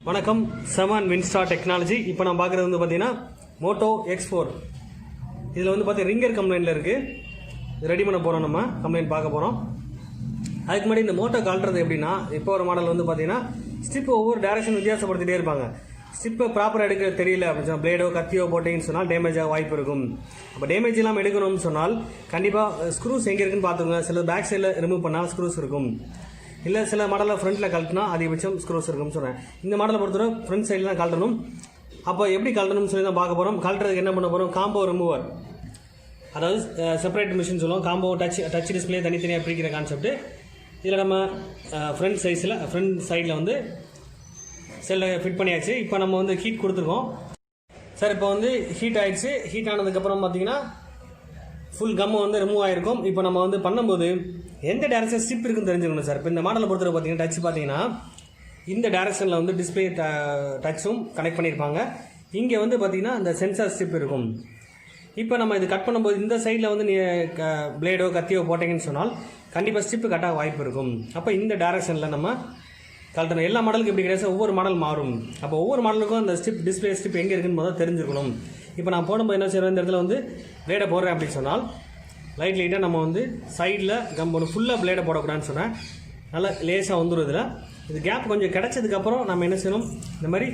வணக்கம். செமன் வின்ஸ்டா டெக்னாலஜி. இப்போ நான் பார்க்குறது வந்து பார்த்தீங்கன்னா மோட்டோ X4. இதில் வந்து பார்த்தீங்கன்னா ரிங்கர் கம்ப்ளைண்ட்டில் இருக்குது. ரெடி பண்ண போகிறோம், நம்ம கம்ப்ளைண்ட் பார்க்க போகிறோம். அதுக்கு முன்னாடி இந்த மோட்டோ கழட்டுறது எப்படின்னா, இப்போ ஒரு மாடல் வந்து பார்த்தீங்கன்னா ஸ்டிப் ஒவ்வொரு டேரக்ஷன் வித்தியாசப்படுத்திட்டே இருப்பாங்க. ஸ்டிப்பை ப்ராப்பராக எடுக்க தெரியல அப்படின்னு சொன்னால், பிளேடோ கத்தியோ போட்டிங்கன்னு சொன்னால் டேமேஜ் ஆக வாய்ப்பு இருக்கும். அப்போ டேமேஜ் இல்லாமல் எடுக்கணும்னு சொன்னால் கண்டிப்பாக ஸ்க்ரூஸ் எங்கே இருக்குன்னு பார்த்துக்கோங்க. சில பேக் சைடில் ரிமூவ் பண்ணால் ஸ்க்ரூஸ் இருக்கும், இல்லை சில மாடலில் ஃப்ரண்ட்டில் கழட்டினா அதிகபட்சம் ஸ்க்ரூஸ் இருக்கும்னு சொல்கிறேன். இந்த மாடலை பொறுத்தவரை ஃப்ரண்ட் சைடில் தான் கழட்டணும். அப்போ எப்படி கழட்டணும்னு சொல்லி தான் பார்க்க போகிறோம். கழட்டுறதுக்கு என்ன பண்ண போகிறோம், காம்போ ரிமூவர், அதாவது செப்பரேட் மிஷின் சொல்லுவோம். காம்போ டச் டிஸ்பிளே தனித்தனியாக பிரிக்கிற கான்செப்ட். இதில் நம்ம ஃப்ரண்ட் சைடில் வந்து செல்லில் ஃபிட் பண்ணியாச்சு. இப்போ நம்ம வந்து ஹீட் கொடுத்துருக்கோம் சார். இப்போ வந்து ஹீட் ஆகிடுச்சு. ஹீட் ஆனதுக்கப்புறம் பார்த்தீங்கன்னா ஃபுல் கம்மு வந்து ரிமூவ் ஆகிருக்கும். இப்போ நம்ம வந்து பண்ணும்போது எந்த டேரக்ஷன் ஸ்டிப் இருக்குன்னு தெரிஞ்சுக்கணும் சார். இப்போ இந்த மாடலை பொறுத்தவரை பார்த்தீங்கன்னா டச் பார்த்தீங்கன்னா இந்த டேரக்ஷனில் வந்து டிஸ்பிளே டச்சும் கனெக்ட் பண்ணியிருப்பாங்க. இங்கே வந்து பார்த்தீங்கன்னா இந்த சென்சார் ஸ்டிப் இருக்கும். இப்போ நம்ம இது கட் பண்ணும்போது இந்த சைடில் வந்து பிளேடோ கத்தியோ போட்டிங்கன்னு சொன்னால் கண்டிப்பாக ஸ்டிப்பு கட்டாக வாய்ப்பு இருக்கும். அப்போ இந்த டேரக்ஷனில் நம்ம கழட்டணும். எல்லா மாடலுக்கும் எப்படி கிடையாது, ஒவ்வொரு மாடல் மாறும். அப்போ ஒவ்வொரு மாடலுக்கும் அந்த டிஸ்பிளே ஸ்டிப் எங்கே இருக்குன்னு முதல்ல தெரிஞ்சுக்கணும். இப்போ நான் போடும்போது என்ன செய்கிறேன், இந்த இடத்துல வந்து பிளேடை போடுறேன் அப்படின்னு சொன்னால் லைட்டாக நம்ம வந்து சைடில் கம்பு ஃபுல்லாக பிளேடை போடக்கூடாதுன்னு சொன்னேன். நல்லா லேசாக வந்துடும். இதில் இது கேப் கொஞ்சம் கிடச்சதுக்கப்புறம் நம்ம என்ன செய்யணும், இந்த மாதிரி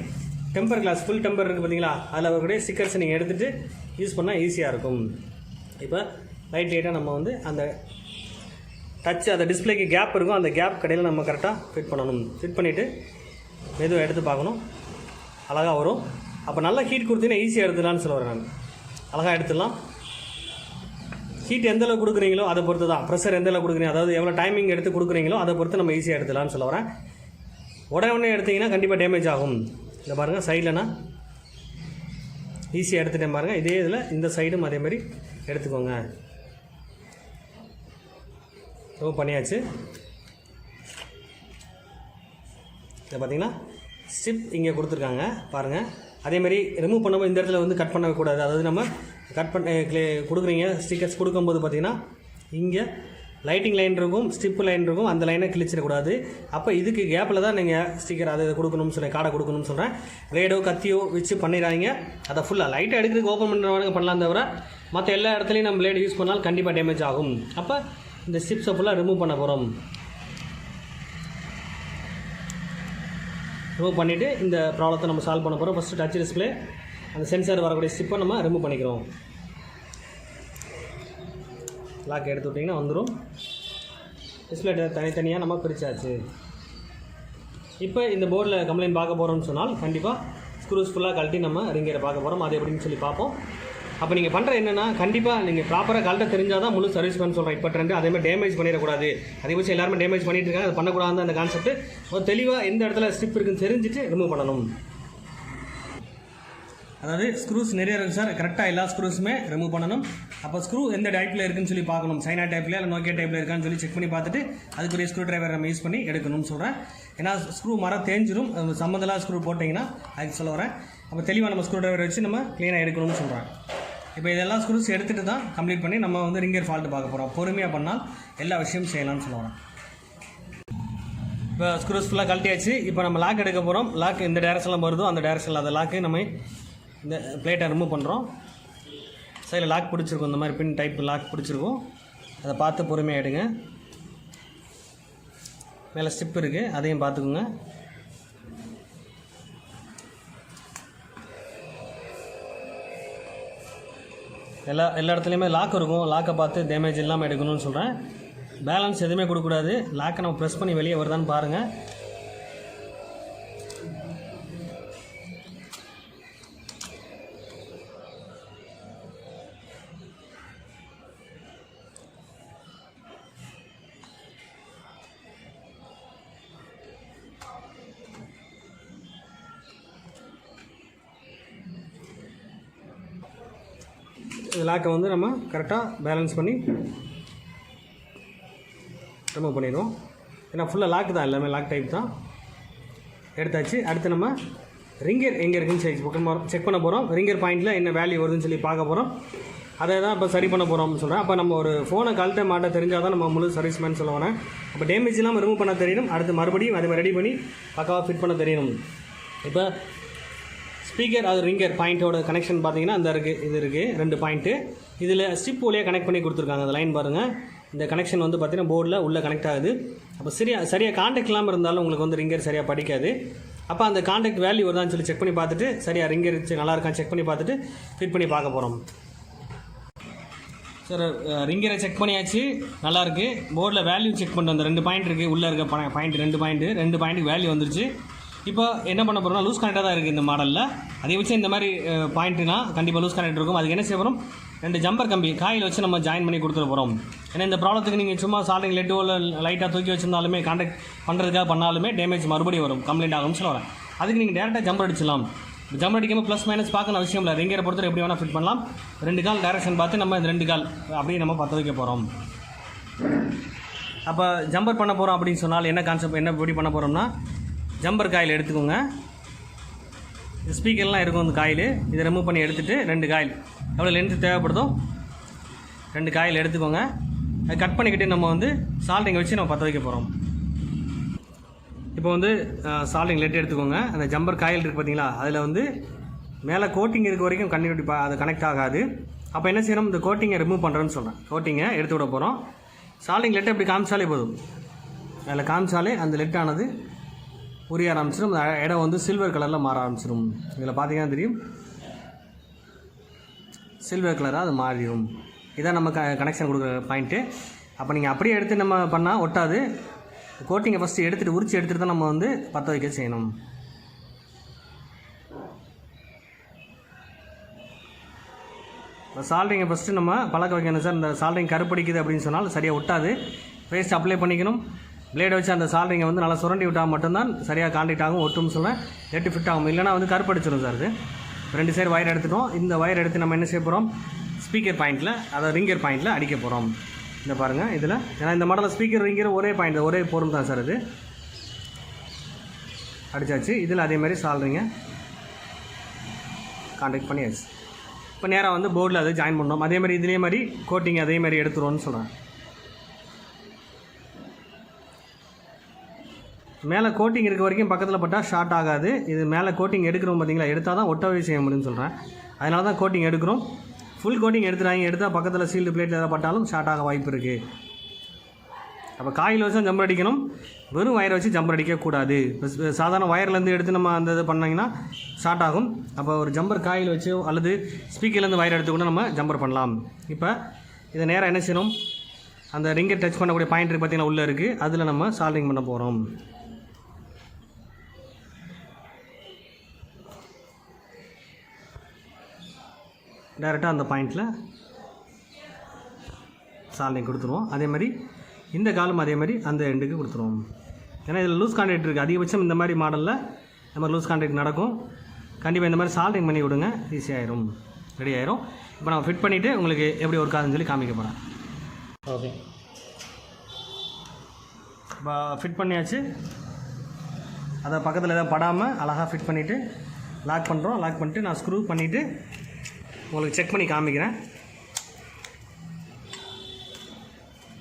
டெம்பர் கிளாஸ் ஃபுல் டெம்பர் இருக்குது பார்த்தீங்களா, அதில் அவருடைய ஸ்டிக்கர்ஸை நீங்கள் எடுத்துகிட்டு யூஸ் பண்ணால் ஈஸியாக இருக்கும். இப்போ லைட்டாக நம்ம வந்து அந்த டச் அந்த டிஸ்பிளேக்கு கேப் இருக்கும், அந்த கேப் கடையில் நம்ம கரெக்டாக ஃபிட் பண்ணணும். ஃபிட் பண்ணிவிட்டு மெதுவாக எடுத்து பார்க்கணும், அழகாக வரும். அப்போ நல்லா ஹீட் கொடுத்தீங்கன்னா ஈஸியாக எடுத்துடலான்னு சொல்ல வரேன் நான். அழகாக எடுத்துடலாம். ஹீட் எந்த அளவுக்கு கொடுக்குறீங்களோ அதை பொறுத்து தான், ப்ரெஷர் எந்த அளவுக்கு கொடுக்குறீங்க, அதாவது எவ்வளோ டைமிங் எடுத்து கொடுக்குறீங்களோ அதை பொறுத்து நம்ம ஈஸியாக எடுத்துடலான்னு சொல்ல வரேன். உடனே எடுத்திங்கன்னா கண்டிப்பாக டேமேஜ் ஆகும். இந்த பாருங்கள், சைடில்னா ஈஸியாக எடுத்துகிட்டேன் பாருங்கள். இதே இதில் இந்த சைடும் அதே மாதிரி எடுத்துக்கோங்க. ரிமூவ் பண்ணியாச்சு. இதை பார்த்தீங்கன்னா ஸ்டிப் இங்கே கொடுத்துருக்காங்க பாருங்கள். அதேமாதிரி ரிமூவ் பண்ணும்போது இந்த இடத்துல வந்து கட் பண்ணக்கூடாது. அதாவது நம்ம கட் பண்ண கொடுக்குறீங்க ஸ்டிக்கர்ஸ் கொடுக்கும்போது பார்த்தீங்கன்னா இங்கே லைட்டிங் லைன் இருக்கும், ஸ்டிப்பு லைன் இருக்கும், அந்த லைனை கிழிச்சிடக்கூடாது. அப்போ இதுக்கு கேப்பில் தான் நீங்கள் ஸ்டிக்கர் அதை கொடுக்கணும்னு சொல்கிறேன், கார்டை கொடுக்கணும்னு சொல்கிறேன். பிளேடோ கத்தியோ வச்சு பண்ணிடுறாங்க. அதை ஃபுல்லாக லைட்டாக எடுக்கிறதுக்கு ஓப்பன் பண்ணுறவங்க பண்ணலாம், தவிர மற்ற எல்லா இடத்துலையும் நம்ம பிளேடு யூஸ் பண்ணாலும் கண்டிப்பாக டேமேஜ் ஆகும். அப்போ இந்த ஸ்டிப்ஸை ஃபுல்லாக ரிமூவ் பண்ண போகிறோம். ரிமூவ் பண்ணிவிட்டு இந்த ப்ராப்ளத்தை நம்ம சால்வ் பண்ண போகிறோம். ஃபஸ்ட்டு டச் டிஸ்பிளே அந்த சென்சார் வரக்கூடிய ஸ்டிப்பை நம்ம ரிமூவ் பண்ணிக்கிறோம். லாக் எடுத்து விட்டிங்கன்னா வந்துடும். டிஸ்பிளே தனித்தனியாக நம்ம பிரித்தாச்சு. இப்போ இந்த போர்டில் கம்ப்ளைண்ட் பார்க்க போகிறோம்னு சொன்னால் கண்டிப்பாக ஸ்க்ரூஸ் ஃபுல்லாக கழட்டி நம்ம ரிங்கரை பார்க்க போகிறோம். அது எப்படின்னு சொல்லி பார்ப்போம். அப்போ நீங்கள் பண்ணுற என்னென்னா, கண்டிப்பாக நீங்கள் ப்ராப்பராக கழட்ட தெரிஞ்சால் தான் முழு சர்வீஸ் பண்ண சொல்கிறேன். இப்போ ட்ரெண்டு அதேமாதிரி டேமேஜ் பண்ணிடக்கூடாது. அதிகபட்சம் எல்லாருமே டேமேஜ் பண்ணிட்டு இருக்காங்க. அது பண்ணக்கூடாது அந்த கான்செப்ட். ஒரு தெளிவாக எந்த இடத்துல ஸ்டிப் இருக்குன்னு தெரிஞ்சுட்டு ரிமூவ் பண்ணணும். அதாவது ஸ்க்ரூஸ் நிறைய இருக்குது சார், கரெக்டாக எல்லா ஸ்க்ரூஸுமே ரிமூவ் பண்ணணும். அப்போ ஸ்க்ரூ எந்த டைப்பில் இருக்குன்னு சொல்லி பார்க்கணும். சைனா டைப்பில் இல்லை நோக்கியா டைப்பில் இருக்கான்னு சொல்லி செக் பண்ணி பார்த்துட்டு அதுக்குரிய ஸ்க்ரூ டிரைவர் நம்ம யூஸ் பண்ணி எடுக்கணும்னு சொல்கிறேன். ஏன்னா ஸ்க்ரூ மரம் தேஞ்சிரும், சம்மந்தெல்லாம் ஸ்க்ரூ போட்டிங்கன்னா அதுக்கு சொல்ல வரேன். அப்போ தெளிவாக நம்ம ஸ்க்ரூ டிரைவர் வச்சு நம்ம க்ளீனாக எடுக்கணும்னு சொல்கிறேன். இப்போ இதெல்லாம் ஸ்க்ரூஸ் எடுத்துகிட்டு தான் கம்ப்ளீட் பண்ணி நம்ம வந்து ரிங்கர் ஃபால்ட்டு பார்க்க போகிறோம். பொறுமையாக பண்ணால் எல்லா விஷயமும் செய்யலாம்னு சொல்லுவாங்க. இப்போ ஸ்க்ரூஸ் ஃபுல்லாக கழட்டியாச்சு. இப்போ நம்ம லாக் எடுக்க போகிறோம். லாக் இந்த டேரக்ஷனில் வருதோ அந்த டேரக்ஷனில் அந்த லாக்கு நம்ம இந்த பிளேட்டை ரிமூவ் பண்ணுறோம். சைடில் லாக் பிடிச்சிருக்கும், இந்த மாதிரி பின் டைப் லாக் பிடிச்சிருக்கும். அதை பார்த்து பொறுமையாக எடுங்க. மேலே ஸ்டிப் இருக்குது, அதையும் பார்த்துக்குங்க. எல்லா இடத்துலையுமே லாக் இருக்கும். லாக்கை பார்த்து டேமேஜ் இல்லாமல் எடுக்கணும்னு சொல்கிறேன். பேலன்ஸ் எதுவுமே கொடுக்கக்கூடாது. லாக்கை நம்ம ப்ரெஸ் பண்ணி வெளியே வருதான்னு பாருங்கள். லாக்கை வந்து நம்ம கரெக்டாக பேலன்ஸ் பண்ணி ரிமூவ் பண்ணிடுவோம். ஏன்னா ஃபுல்லாக லாக் தான், எல்லாமே லாக் டைப் தான். எடுத்தாச்சு. அடுத்து நம்ம ரிங்கர் எங்கே இருக்குன்னு செக் பண்ண போகிறோம். ரிங்கர் பாயிண்டில் என்ன வேல்யூ வருதுன்னு சொல்லி பார்க்க போகிறோம். அதை தான் இப்போ சரி பண்ண போகிறோம்னு சொல்கிறேன். அப்போ நம்ம ஒரு ஃபோனை கழட்ட மாட்ட தெரிஞ்சால் தான் நம்ம முழு சர்வீஸ்மேன் சொல்ல வரேன். அப்போ டேமேஜ் இல்லாமல் ரிமூவ் பண்ண தெரியணும். அடுத்து மறுபடியும் அதை ரெடி பண்ணி பக்காவாக ஃபிட் பண்ண தெரியணும். இப்போ ஸ்பீக்கர் அது ரிங்கர் பாயிண்ட்டோட கனெக்ஷன் பார்த்தீங்கன்னா அந்த இருக்குது, இது இருக்குது 2 பாயிண்ட்டு. இதில் ஸ்டிப் வழியாக கனெக்ட் பண்ணி கொடுத்துருக்காங்க. அந்த லைன் பாருங்கள், இந்த கனெக்ஷன் வந்து பார்த்தீங்கன்னா போர்டில் உள்ளே கனெக்ட் ஆகுது. அப்போ சரியாக காண்டாக்ட் இல்லாமல் இருந்தாலும் உங்களுக்கு வந்து ரிங்கர் சரியாக படிக்காது. அப்போ அந்த காண்டாக்ட் வேல்யூ வருதான்னு சொல்லி செக் பண்ணி பார்த்துட்டு சரியாக ரிங்கர் நல்லா இருக்கான்னு செக் பண்ணி பார்த்துட்டு ஃபிட் பண்ணி பார்க்க போகிறோம். சார் ரிங்கரை செக் பண்ணியாச்சு, நல்லாயிருக்கு. போர்டில் வேல்யூ செக் பண்ணுறோம். அந்த 2 பாயிண்ட் இருக்குது, உள்ளே இருக்க பாயிண்ட் 2 பாயிண்ட்டுக்கு வேல்யூ வந்துருச்சு. இப்போ என்ன பண்ண போகிறோம்னா லூஸ் கனெக்டாக தான் இருக்குது இந்த மாடலில். அதை வச்சு இந்த மாதிரி பாயிண்ட்டுனா கண்டிப்பாக லூஸ் கனெக்ட் இருக்கும். அதுக்கு என்ன செய்ய போகிறோம், 2 ஜம்பர் கம்பி காயில் வச்சு நம்ம ஜாயின் பண்ணி கொடுத்துட போகிறோம். ஏன்னா இந்த ப்ராப்ளத்துக்கு நீங்கள் சும்மா சால்டிங் லெட்டோ இல்லை லைட்டாக தூக்கி வச்சிருந்தாலுமே கான்டாக்ட் பண்ணுறதுக்காக பண்ணாலுமே டேமேஜ் மறுபடியும் வரும், கம்ப்ளைண்ட் ஆகும்னு சொல்லுவேன். அதுக்கு நீங்கள் டேரெக்டாக ஜம்பர் அடிச்சிடலாம். ஜம்பர் அடிக்காமல் ப்ளஸ் மைனஸ் பார்க்கணும் அவசியம் இல்லை. ரிங்கரை பொறுத்தவரை எப்படி வேணால் ஃபிட் பண்ணலாம். 2 கால் டைரக்ஷன் பார்த்து நம்ம இந்த 2 கால் அப்படியே நம்ம பற்ற வைக்க போகிறோம். அப்போ ஜம்பர் பண்ண போகிறோம் அப்படின்னு சொன்னால் என்ன கான்செப்ட், என்ன எப்படி பண்ண போகிறோம்னா, ஜம்பர் காயில் எடுத்துக்கோங்க. ஸ்பீக்கர்லாம் இருக்கும் அந்த காயில், இதை ரிமூவ் பண்ணி எடுத்துகிட்டு 2 காயில் எவ்வளோ லென்த்து தேவைப்படுதோ 2 காயில் எடுத்துக்கோங்க. அது கட் பண்ணிக்கிட்டு நம்ம வந்து சால்டிங்கை வச்சு நம்ம பற்ற வைக்க போகிறோம். இப்போ வந்து சால்டிங் லெட் எடுத்துக்கோங்க. அந்த ஜம்பர் காயில் இருக்குது பார்த்தீங்களா, அதில் வந்து மேலே கோட்டிங் இருக்க வரைக்கும் கண்டிப்பாக அது கனெக்ட் ஆகாது. அப்போ என்ன செய்யணும், இந்த கோட்டிங்கை ரிமூவ் பண்ணுறேன்னு சொல்கிறேன். கோட்டிங்கை எடுத்து விட போகிறோம். சால்டிங் லெட்டை இப்படி காமிச்சாலே போதும். அதில் காமிச்சாலே அந்த லெட்டானது உரிய ஆரம்பிச்சிடும். அந்த இடம் வந்து சில்வர் கலரில் மாற ஆரம்பிச்சிடும். இதில் பார்த்தீங்கன்னா தெரியும், சில்வர் கலராக அது மாறிடும். இதான் நம்ம கனெக்ஷன் கொடுக்குற பாயிண்ட்டு. அப்போ நீங்கள் அப்படியே எடுத்து நம்ம பண்ணால் ஒட்டாது. கோட்டிங்கை ஃபஸ்ட்டு எடுத்துகிட்டு உரிச்சு எடுத்துகிட்டு தான் நம்ம வந்து பற்ற வைக்க செய்யணும். சால்டிங்கை ஃபஸ்ட்டு நம்ம பழக்க வைக்கணும் சார். இந்த சால்டிங் கருப்படிக்குது அப்படின்னு சொன்னால் சரியாக ஒட்டாது. பேஸ்ட் அப்ளை பண்ணிக்கணும். பிளேடை வச்சு அந்த சால்டிங்கை வந்து நல்லா சுரண்டி விட்டால் மட்டும்தான் சரியாக காண்டாக்ட் ஆகும், ஒட்டும்னு சொல்லுவேன். லெட்டு ஃபிட் ஆகும். இல்லைனா வந்து கருப்படிச்சிடும் சார். இது 2 சைடு வயர் எடுத்துட்டோம். இந்த வயர் எடுத்து நம்ம என்ன செய்ய போகிறோம், ஸ்பீக்கர் பாயிண்ட்டில், அதாவது ரிங்கர் பாயிண்ட்டில் அடிக்க போகிறோம். இந்த பாருங்கள் இதில், ஏன்னா இந்த மாடலில் ஸ்பீக்கர் ரிங்கர் ஒரே பாயிண்ட், ஒரே பொருள் தான் சார். இது அடித்தாச்சு. இதில் அதேமாதிரி சால்ரிங்க காண்டாக்ட் பண்ணியாச்சு. இப்போ நேராக வந்து போர்டில் அது ஜாயின் பண்ணோம். அதேமாதிரி இதே மாதிரி கோட்டிங் அதேமாதிரி எடுத்துருவோன்னு சொல்கிறேன். மேலே கோட்டிங் இருக்க வரைக்கும் பக்கத்தில் பட்டால் ஷார்ட் ஆகாது. இது மேலே கோட்டிங் எடுக்கிறோம் பார்த்தீங்களா, எடுத்தால் தான் ஒட்டவே செய்ய முடியும்னு சொல்கிறேன். அதனால தான் கோட்டிங் எடுக்கிறோம். ஃபுல் கோட்டிங் எடுத்துட்டாங்க, எடுத்தால் பக்கத்தில் சீல்டு பிளேட்டில் எதாவது பட்டாலும் ஷார்ட் ஆக வாய்ப்பு இருக்குது. அப்போ காயில் வச்சு தான் ஜம்பர் அடிக்கணும், வெறும் வயரை வச்சு ஜம்பர் அடிக்கக்கூடாது. சாதாரண வயர்லேருந்து எடுத்து நம்ம அந்த இது பண்ணிங்கன்னா ஷார்ட் ஆகும். அப்போ ஒரு ஜம்பர் காயில் வச்சு அல்லது ஸ்பீக்கர்லேருந்து வயர் எடுத்து கூட நம்ம ஜம்பர் பண்ணலாம். இப்போ இதை நேராக என்ன செய்யணும், அந்த ரிங்கை டச் பண்ணக்கூடிய பாயிண்ட் இருக்குது பார்த்தீங்கன்னா உள்ளே இருக்குது, அதில் நம்ம சால்டிங் பண்ண போகிறோம். டைரெக்டாக அந்த பாயிண்டில் சால்டிங் கொடுத்துருவோம். அதே மாதிரி இந்த காலம் அதே மாதிரி அந்த எண்டுக்கு கொடுத்துருவோம். ஏன்னா இதில் லூஸ் கான்டாக்ட் இருக்குது. அதிகபட்சம் இந்த மாதிரி மாடலில் நம்ம லூஸ் கான்டாக்ட் நடக்கும். கண்டிப்பாக இந்த மாதிரி சால்டிங் பண்ணி விடுங்க, ஈஸியாகிடும், ரெடி ஆயிரும். இப்போ நான் ஃபிட் பண்ணிவிட்டு உங்களுக்கு எப்படி ஒர்க் ஆகுதுன்னு சொல்லி காமிக்க போகிறேன். ஓகே, இப்போ ஃபிட் பண்ணியாச்சு. அதை பக்கத்தில் எதாவது படாமல் அழகாக ஃபிட் பண்ணிவிட்டு லாக் பண்ணுறோம். லாக் பண்ணிவிட்டு நான் ஸ்க்ரூ பண்ணிவிட்டு உங்களுக்கு செக் பண்ணி காமிக்கிறேன்.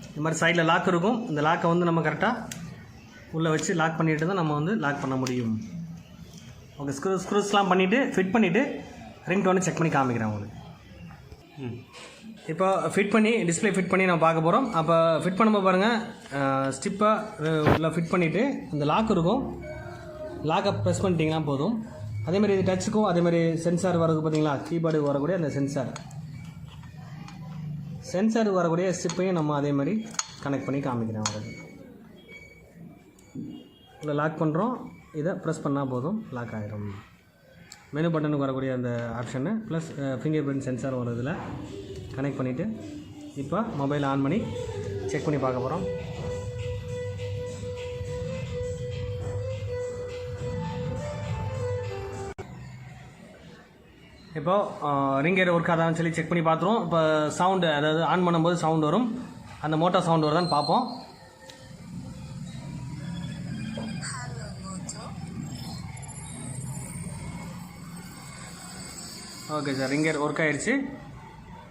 இந்த மாதிரி சைடில் லாக் இருக்கும். இந்த லாக்கை வந்து நம்ம கரெக்டாக உள்ளே வச்சு லாக் பண்ணிவிட்டு தான் நம்ம வந்து லாக் பண்ண முடியும். ஓகே, ஸ்க்ரூஸ்லாம் பண்ணிவிட்டு ஃபிட் பண்ணிவிட்டு ரிங் டோனை செக் பண்ணி காமிக்கிறேன் உங்களுக்கு. இப்போ ஃபிட் பண்ணி டிஸ்பிளே ஃபிட் பண்ணி நம்ம பார்க்க போகிறோம். அப்போ ஃபிட் பண்ணும்போது பாருங்கள், ஸ்டிப்பாக உள்ள ஃபிட் பண்ணிவிட்டு இந்த லாக் இருக்கும், லாக்கை ப்ரெஸ் பண்ணிட்டீங்கன்னா போதும். அதேமாதிரி இது டச்சுக்கும் அதேமாதிரி சென்சார் வரது பார்த்தீங்களா, கீபோர்டுக்கு வரக்கூடிய அந்த சென்சார் வரக்கூடிய ஸ்டிப்பையும் நம்ம அதே மாதிரி கனெக்ட் பண்ணி காமிக்கிறேன் உங்களுக்கு. இதில் லாக் பண்ணுறோம், இதை ப்ரெஸ் பண்ணால் போதும், லாக் ஆகிடும். மெனு பட்டனுக்கு வரக்கூடிய அந்த option plus finger print sensor வர இதில் கனெக்ட் பண்ணிவிட்டு இப்போ மொபைல் ஆன் பண்ணி செக் பண்ணி பார்க்க போகிறோம். இப்போது ரிங்கர் ஒர்க் ஆதான்னு சொல்லி செக் பண்ணி பார்த்துருவோம். இப்போ சவுண்டு, அதாவது ஆன் பண்ணும்போது சவுண்டு வரும், அந்த மோட்டோ சவுண்டு வருதான்னு பார்ப்போம். ஓகே சார், ரிங்கர் ஒர்க் ஆகிடுச்சு.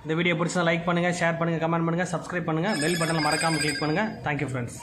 இந்த வீடியோ பிடிச்சா லைக் பண்ணுங்கள், ஷேர் பண்ணுங்கள், கமெண்ட் பண்ணுங்கள், சப்ஸ்கிரைப் பண்ணுங்கள், பெல் பட்டனில் மறக்காமல் கிளிக் பண்ணுங்கள். Thank you friends.